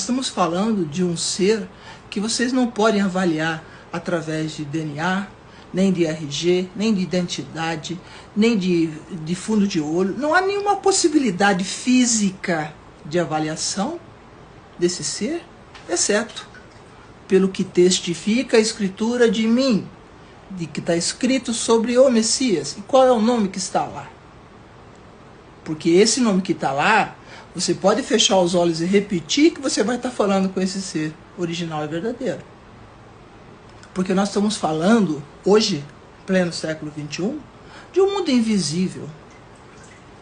estamos falando de um ser que vocês não podem avaliar através de DNA, nem de RG, nem de identidade, nem de fundo de olho. Não há nenhuma possibilidade física de avaliação desse ser, exceto pelo que testifica a Escritura de mim, de que está escrito sobre o Messias. E qual é o nome que está lá? Porque esse nome que está lá, você pode fechar os olhos e repetir que você vai estar falando com esse ser original e verdadeiro. Porque nós estamos falando, hoje, pleno século XXI, de um mundo invisível,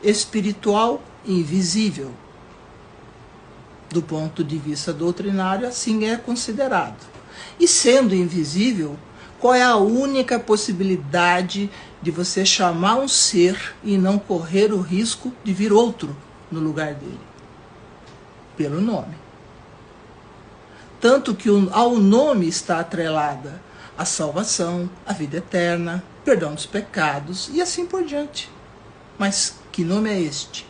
espiritual e invisível. Do ponto de vista doutrinário, assim é considerado. E sendo invisível, qual é a única possibilidade de você chamar um ser e não correr o risco de vir outro no lugar dele? Pelo nome. Tanto que ao nome está atrelada a salvação, a vida eterna, perdão dos pecados e assim por diante. Mas que nome é este?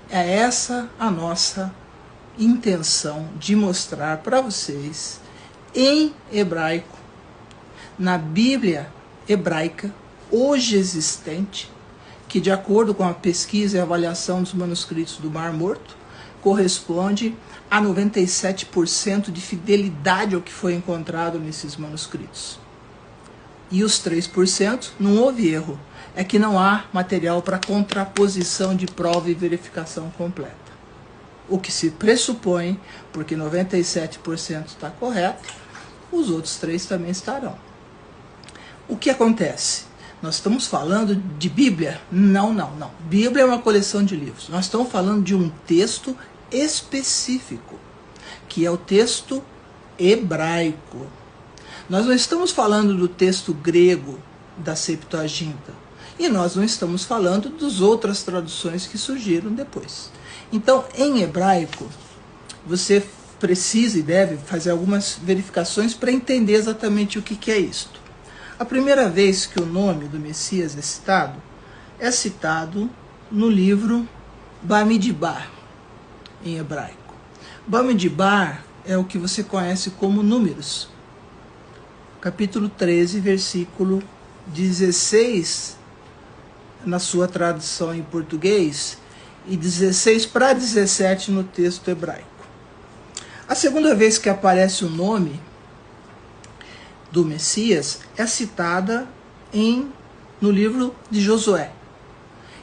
É essa a nossa intenção de mostrar para vocês em hebraico, na Bíblia hebraica hoje existente, que de acordo com a pesquisa e avaliação dos manuscritos do Mar Morto, corresponde a 97% de fidelidade ao que foi encontrado nesses manuscritos. E os 3% não houve erro, é que não há material para contraposição de prova e verificação completa. O que se pressupõe, porque 97% está correto, os outros 3 também estarão. O que acontece? Nós estamos falando de Bíblia? Não. Bíblia é uma coleção de livros. Nós estamos falando de um texto específico, que é o texto hebraico. Nós não estamos falando do texto grego da Septuaginta. E nós não estamos falando das outras traduções que surgiram depois. Então, em hebraico, você precisa e deve fazer algumas verificações para entender exatamente o que é isto. A primeira vez que o nome do Messias é citado no livro Bamidbar, em hebraico. Bamidbar é o que você conhece como Números. Capítulo 13, versículo 16, na sua tradução em português, e 16 para 17 no texto hebraico. A segunda vez que aparece o nome do Messias é citada no livro de Josué.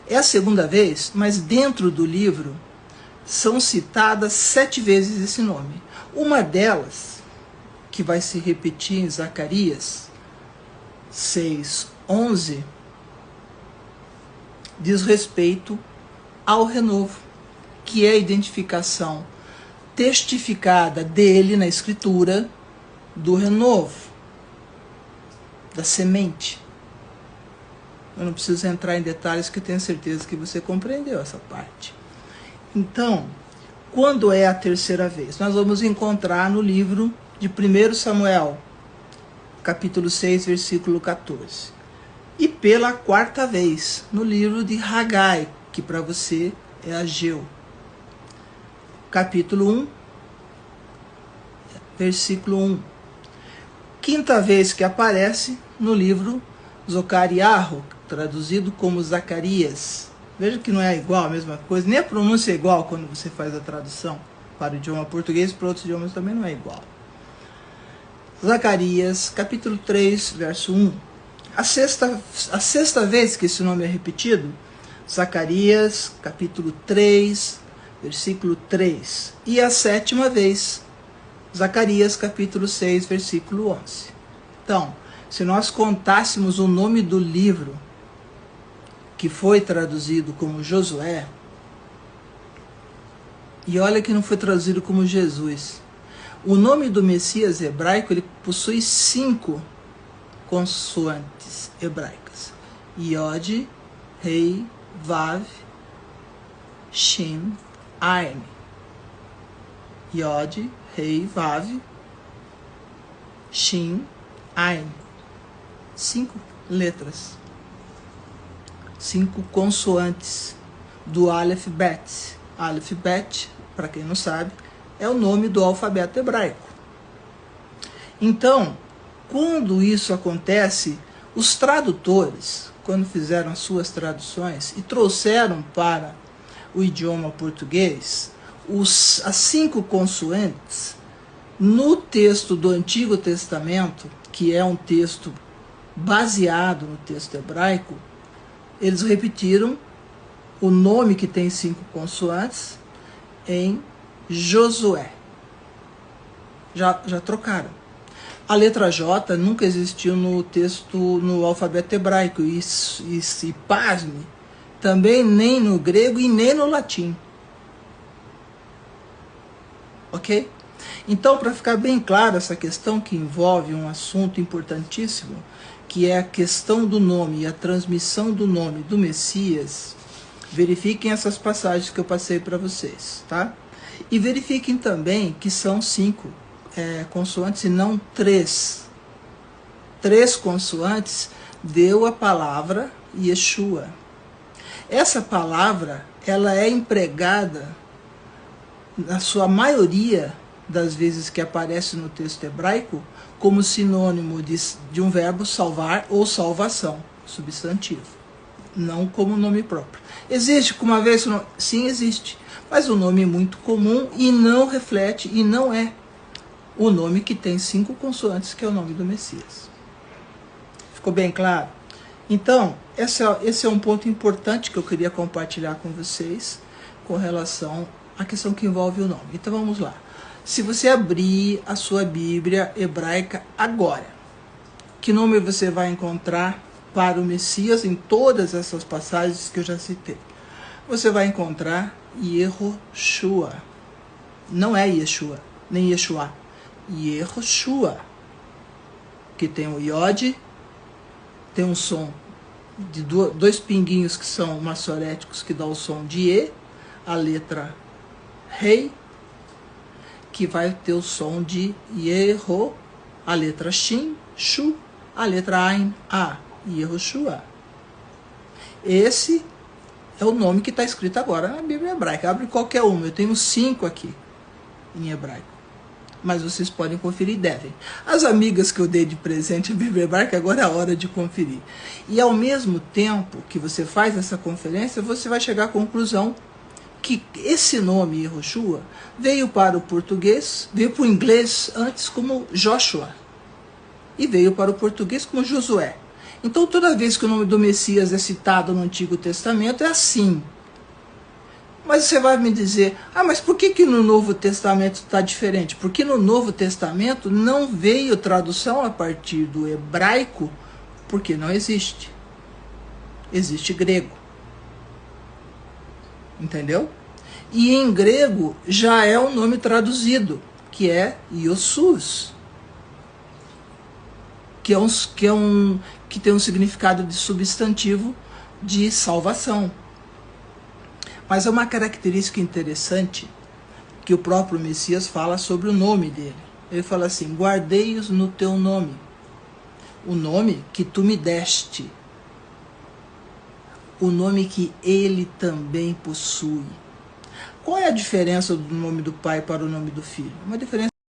É a segunda vez, mas dentro do livro são citadas 7 vezes esse nome. Uma delas, que vai se repetir em Zacarias 6:11, diz respeito ao renovo, que é a identificação testificada dele na Escritura do renovo, da semente. Eu não preciso entrar em detalhes, que eu tenho certeza que você compreendeu essa parte. Então, quando é a terceira vez? Nós vamos encontrar no livro de 1 Samuel, capítulo 6, versículo 14. E pela quarta vez, no livro de Hagai, que para você é Ageu, capítulo 1, versículo 1. Quinta vez que aparece no livro Zocariarro, traduzido como Zacarias. Veja que não é igual, a mesma coisa, nem a pronúncia é igual quando você faz a tradução para o idioma português, para outros idiomas também não é igual. Zacarias, capítulo 3, verso 1. A sexta vez que esse nome é repetido, Zacarias, capítulo 3, versículo 3. E a sétima vez, Zacarias, capítulo 6, versículo 11. Então, se nós contássemos o nome do livro que foi traduzido como Josué, e olha que não foi traduzido como Jesus, o nome do Messias hebraico, ele possui 5 consoantes hebraicas: Yod, Rei, Vav, Shin, Ain. Yod, Rei, Vav, Shin, Ain. 5 letras. 5 consoantes do Aleph Bet. Aleph Bet, para quem não sabe, é o nome do alfabeto hebraico. Então, quando isso acontece, os tradutores, quando fizeram as suas traduções e trouxeram para o idioma português as 5 consoantes, no texto do Antigo Testamento, que é um texto baseado no texto hebraico, eles repetiram o nome que tem 5 consoantes em Josué. Já trocaram. A letra J nunca existiu no texto, no alfabeto hebraico, e pasme, também nem no grego e nem no latim. Ok? Então, para ficar bem claro essa questão que envolve um assunto importantíssimo, que é a questão do nome e a transmissão do nome do Messias, verifiquem essas passagens que eu passei para vocês, tá? E verifiquem também que são 5 consoantes e não 3. 3 consoantes deu a palavra Yeshua. Essa palavra, ela é empregada, na sua maioria das vezes que aparece no texto hebraico, como sinônimo de um verbo salvar ou salvação, substantivo, não como nome próprio. Existe uma vez? Sim, existe, mas o nome é muito comum e não reflete, e não é o nome que tem 5 consoantes, que é o nome do Messias. Ficou bem claro? Então, esse é um ponto importante que eu queria compartilhar com vocês com relação à questão que envolve o nome. Então vamos lá. Se você abrir a sua Bíblia hebraica agora, que nome você vai encontrar para o Messias em todas essas passagens que eu já citei? Você vai encontrar Yehoshua. Não é Yeshua, nem Yeshua. Yehoshua, que tem o Yod, tem um som de 2 pinguinhos que são maçoréticos, que dá o som de E, a letra Rei, que vai ter o som de Yeho, a letra Shin, Shu, a letra Ain, A, Yehoshua. Esse é o nome que está escrito agora na Bíblia hebraica. Abre qualquer uma, eu tenho 5 aqui em hebraico, mas vocês podem conferir e devem. As amigas que eu dei de presente a Bíblia hebraica, agora é a hora de conferir. E ao mesmo tempo que você faz essa conferência, você vai chegar à conclusão que esse nome, Yehoshua, veio para o português, veio para o inglês antes como Joshua, e veio para o português como Josué. Então, toda vez que o nome do Messias é citado no Antigo Testamento, é assim. Mas você vai me dizer, mas por que no Novo Testamento está diferente? Porque no Novo Testamento não veio tradução a partir do hebraico, porque não existe. Existe grego. Entendeu? E em grego já é um nome traduzido, que é Iosus, que tem um significado de substantivo de salvação. Mas é uma característica interessante que o próprio Messias fala sobre o nome dele. Ele fala assim: guardei-os no teu nome, o nome que tu me deste, o nome que ele também possui. Qual é a diferença do nome do pai para o nome do filho? Uma diferença